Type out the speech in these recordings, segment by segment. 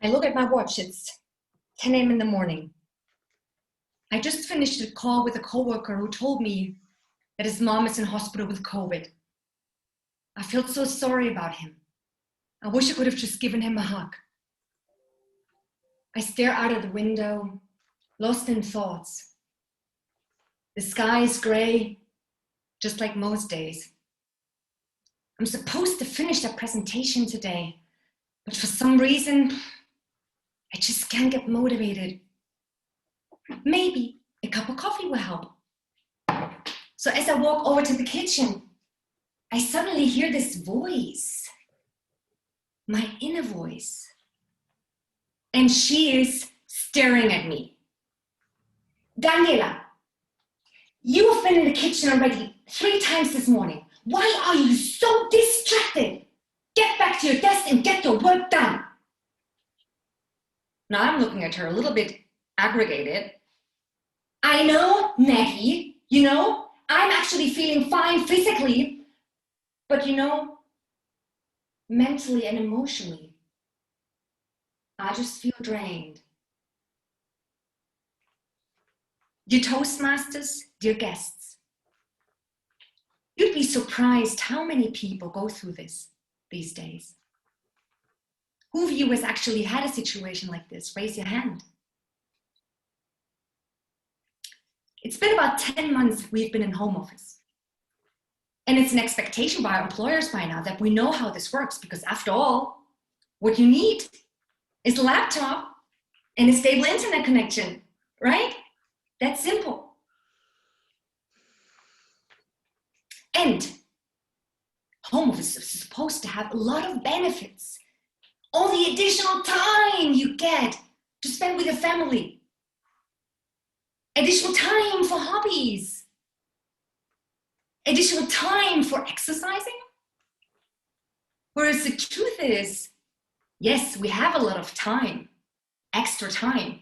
I look at my watch, it's 10 a.m. in the morning. I just finished a call with a coworker who told me that his mom is in hospital with COVID. I felt so sorry about him. I wish I could have just given him a hug. I stare out of the window, lost in thoughts. The sky is gray, just like most days. I'm supposed to finish that presentation today, but for some reason, I just can't get motivated. Maybe a cup of coffee will help. So as I walk over to the kitchen, I suddenly hear this voice, my inner voice. And she is staring at me. Daniela, you have been in the kitchen already 3 times this morning. Why are you so distracted? Get back to your desk and get your work done. Now I'm looking at her a little bit aggravated. I know, Maggie, I'm actually feeling fine physically, but mentally and emotionally, I just feel drained. Dear Toastmasters, dear guests, you'd be surprised how many people go through this these days. Who of you has actually had a situation like this? Raise your hand. It's been about 10 months we've been in home office. And it's an expectation by our employers by now that we know how this works, because after all, what you need is a laptop and a stable internet connection, right? That's simple. And home office is supposed to have a lot of benefits. All the additional time you get to spend with your family. Additional time for hobbies. Additional time for exercising. Whereas the truth is, yes, we have a lot of time, extra time,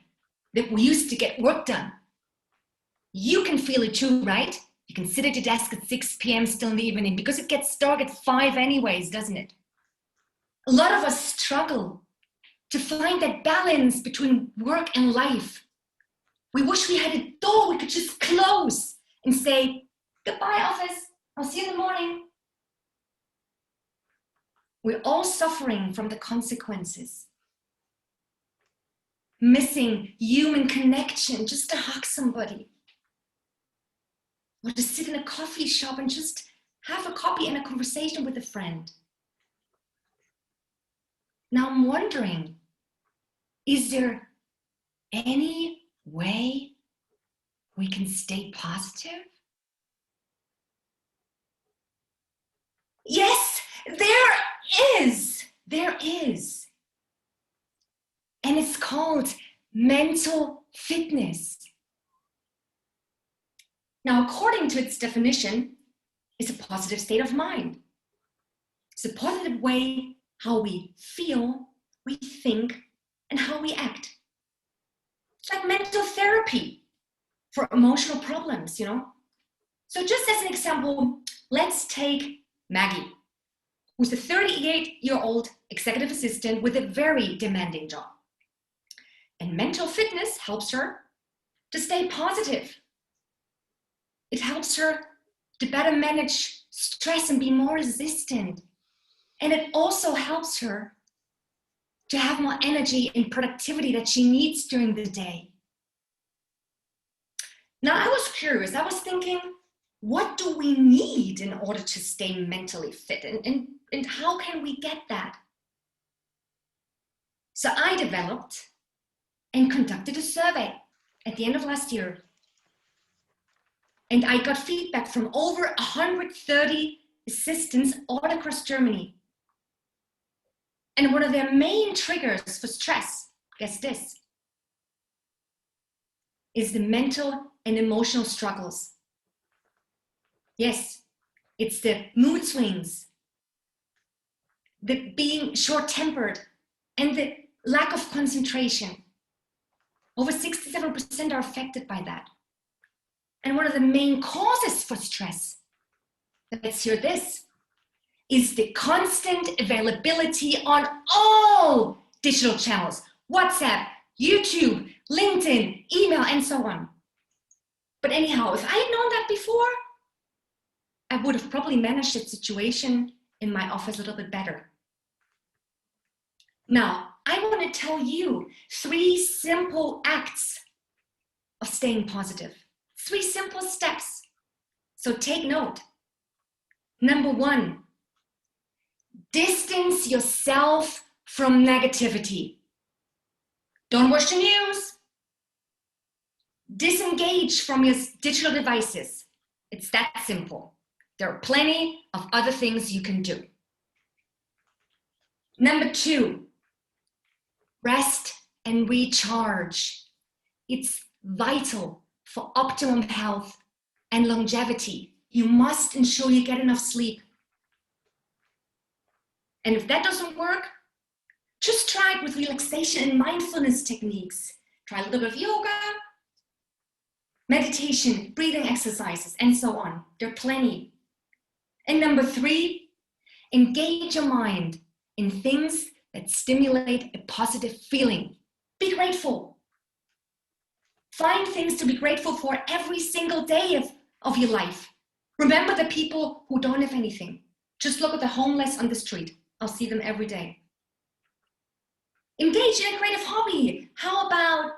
that we used to get work done. You can feel it too, right? You can sit at your desk at 6 p.m. still in the evening because it gets dark at 5 anyways, doesn't it? A lot of us struggle to find that balance between work and life. We wish we had a door we could just close and say, goodbye, office. I'll see you in the morning. We're all suffering from the consequences. Missing human connection, just to hug somebody. Or to sit in a coffee shop and just have a coffee and a conversation with a friend. Now I'm wondering, is there any way we can stay positive? Yes, there is. There is. And it's called mental fitness. Now, according to its definition, it's a positive state of mind. It's a positive way how we feel, we think, and how we act. It's like mental therapy for emotional problems, So just as an example, let's take Maggie, who's a 38-year-old executive assistant with a very demanding job. And mental fitness helps her to stay positive. It helps her to better manage stress and be more resistant. And it also helps her to have more energy and productivity that she needs during the day. Now, I was curious. I was thinking, what do we need in order to stay mentally fit? And how can we get that? So I developed and conducted a survey at the end of last year. And I got feedback from over 130 assistants all across Germany. And one of their main triggers for stress, guess this, is the mental and emotional struggles. Yes, it's the mood swings, the being short-tempered, and the lack of concentration. Over 67% are affected by that. And one of the main causes for stress, let's hear this, is the constant availability on all digital channels, WhatsApp, YouTube, LinkedIn, email, and so on. But anyhow, if I had known that before, I would have probably managed that situation in my office a little bit better. Now, I want to tell you 3 simple acts of staying positive. 3 simple steps. So take note. Number 1, distance yourself from negativity. Don't watch the news. Disengage from your digital devices. It's that simple. There are plenty of other things you can do. Number 2, rest and recharge. It's vital for optimum health and longevity. You must ensure you get enough sleep. And if that doesn't work, just try it with relaxation and mindfulness techniques. Try a little bit of yoga, meditation, breathing exercises, and so on. There are plenty. And number 3, engage your mind in things that stimulate a positive feeling. Be grateful. Find things to be grateful for every single day of your life. Remember the people who don't have anything. Just look at the homeless on the street. I'll see them every day. Engage in a creative hobby. How about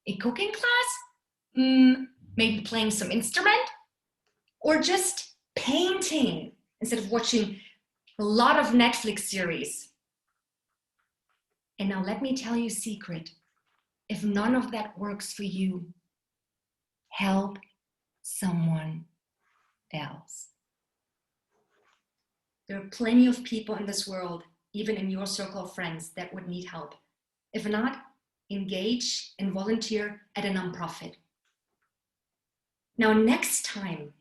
a cooking class? Maybe playing some instrument? Or just painting instead of watching a lot of Netflix series. And now let me tell you a secret. If none of that works for you, help someone else. There are plenty of people in this world, even in your circle of friends, that would need help. If not, engage and volunteer at a nonprofit. Now, next time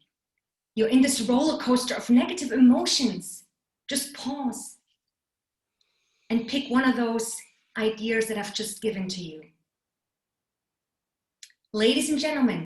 you're in this roller coaster of negative emotions, just pause and pick one of those ideas that I've just given to you. Ladies and gentlemen,